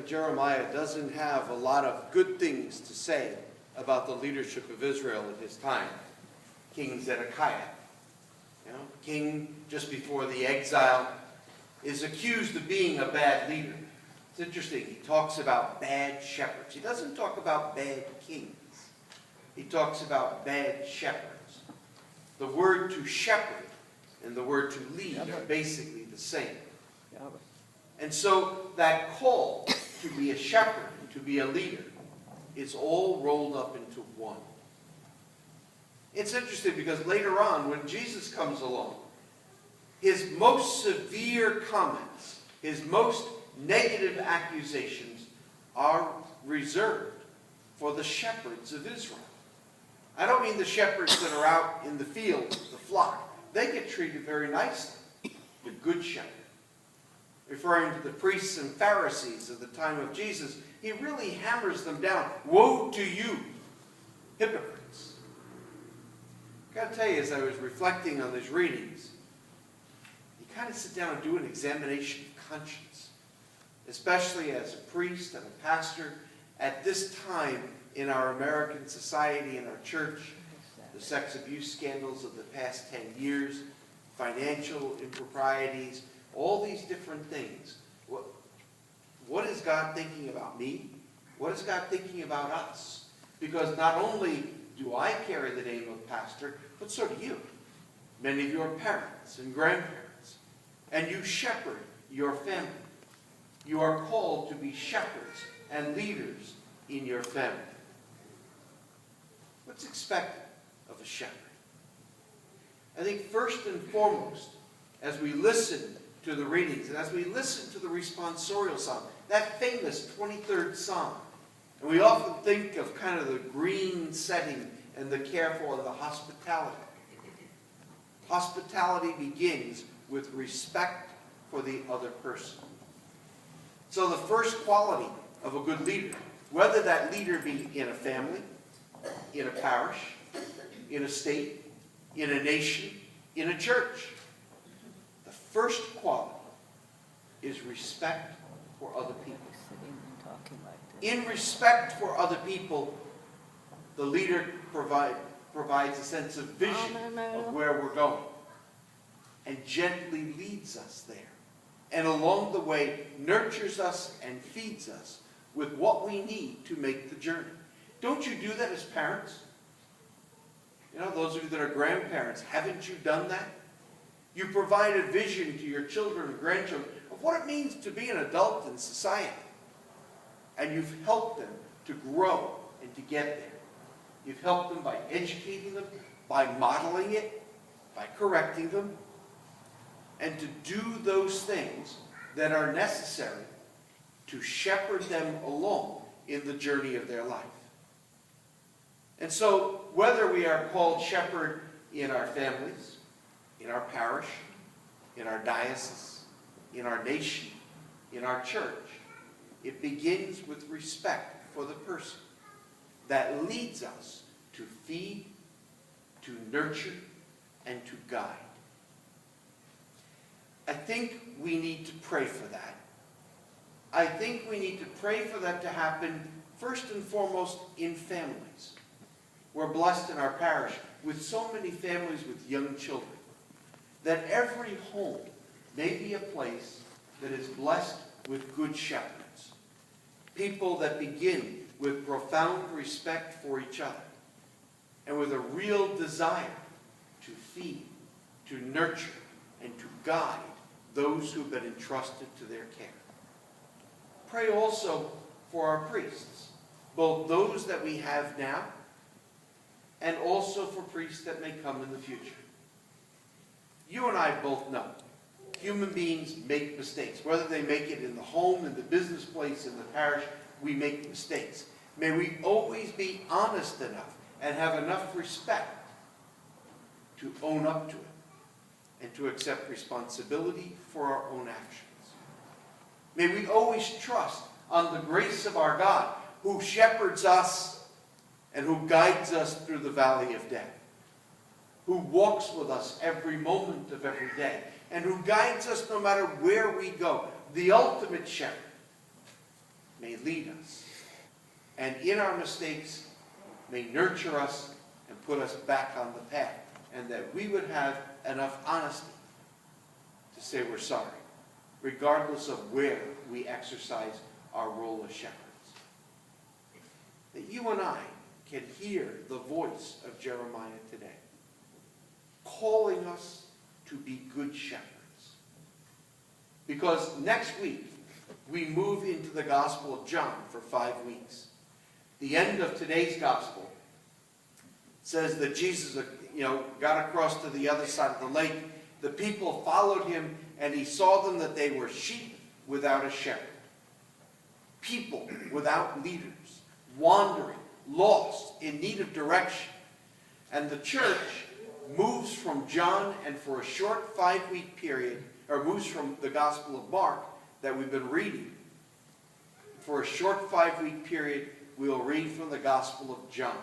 Jeremiah doesn't have a lot of good things to say about the leadership of Israel at his time. King Zedekiah, king just before the exile, is accused of being a bad leader. It's interesting. He talks about bad shepherds. He doesn't talk about bad kings. He talks about bad shepherds. The word to shepherd and the word to lead are basically the same. And so that call to be a shepherd, to be a leader, is all rolled up into one. It's interesting because later on, when Jesus comes along, his most severe comments, his most negative accusations are reserved for the shepherds of Israel. I don't mean the shepherds that are out in the field, the flock. They get treated very nicely. The good shepherd. Referring to the priests and Pharisees of the time of Jesus, he really hammers them down. Woe to you, hypocrites. I've got to tell you, as I was reflecting on these readings, you kind of sit down and do an examination of conscience, especially as a priest and a pastor at this time in our American society, in our church, the sex abuse scandals of the past 10 years, financial improprieties, all these different things. What is God thinking about me? What is God thinking about us? Because not only do I carry the name of pastor, but so do you. Many of you are parents and grandparents, and you shepherd your family. You are called to be shepherds and leaders in your family. What's expected of a shepherd? I think first and foremost, as we listen to the readings and as we listen to the responsorial psalm, that famous 23rd psalm, and we often think of kind of the green setting and the careful and the hospitality. Hospitality begins with respect for the other person. So the first quality of a good leader, whether that leader be in a family, in a parish, in a state, in a nation, in a church, the first quality is respect for other people. In respect for other people, the leader provides a sense of vision of where we're going and gently leads us there. And along the way, nurtures us and feeds us with what we need to make the journey. Don't you do that as parents? Those of you that are grandparents, haven't you done that? You provide a vision to your children and grandchildren of what it means to be an adult in society. And you've helped them to grow and to get there. You've helped them by educating them, by modeling it, by correcting them, and to do those things that are necessary to shepherd them along in the journey of their life. And so, whether we are called shepherd in our families, in our parish, in our diocese, in our nation, in our church, it begins with respect for the person that leads us to feed, to nurture, and to guide. I think we need to pray for that. I think we need to pray for that to happen first and foremost in families. We're blessed in our parish with so many families with young children that every home may be a place that is blessed with good shepherds. People that begin with profound respect for each other and with a real desire to feed, to nurture, and to guide those who have been entrusted to their care. Pray also for our priests, both those that we have now and also for priests that may come in the future. You and I both know human beings make mistakes. Whether they make it in the home, in the business place, in the parish, we make mistakes. May we always be honest enough and have enough respect to own up to it and to accept responsibility for our own actions. May we always trust on the grace of our God, who shepherds us and who guides us through the valley of death, who walks with us every moment of every day, and who guides us no matter where we go, the ultimate shepherd. may lead us, and in our mistakes may nurture us and put us back on the path, and that we would have enough honesty to say we're sorry, regardless of where we exercise our role as shepherds. That you and I can hear the voice of Jeremiah today, calling us to be good shepherds. Because next week, we move into the Gospel of John for 5 weeks. The end of today's Gospel says that Jesus, got across to the other side of the lake. The people followed him, and he saw them that they were sheep without a shepherd. People without leaders, wandering, lost, in need of direction. And the church moves from John, and for a short 5-week period, or moves from the Gospel of Mark that we've been reading. For a short 5-week period, we'll read from the Gospel of John,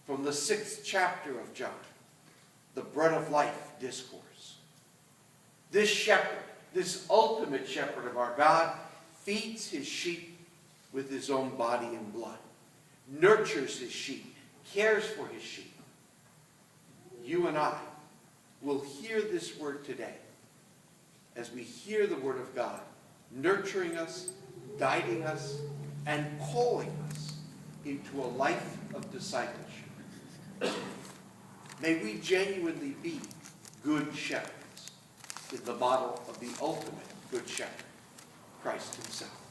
from the 6th chapter of John, the bread of life discourse. This shepherd, this ultimate shepherd of our God, feeds his sheep with his own body and blood, nurtures his sheep, cares for his sheep. You and I will hear this word today as we hear the word of God, nurturing us, guiding us, and calling us into a life of discipleship. May we genuinely be good shepherds in the model of the ultimate good shepherd, Christ himself.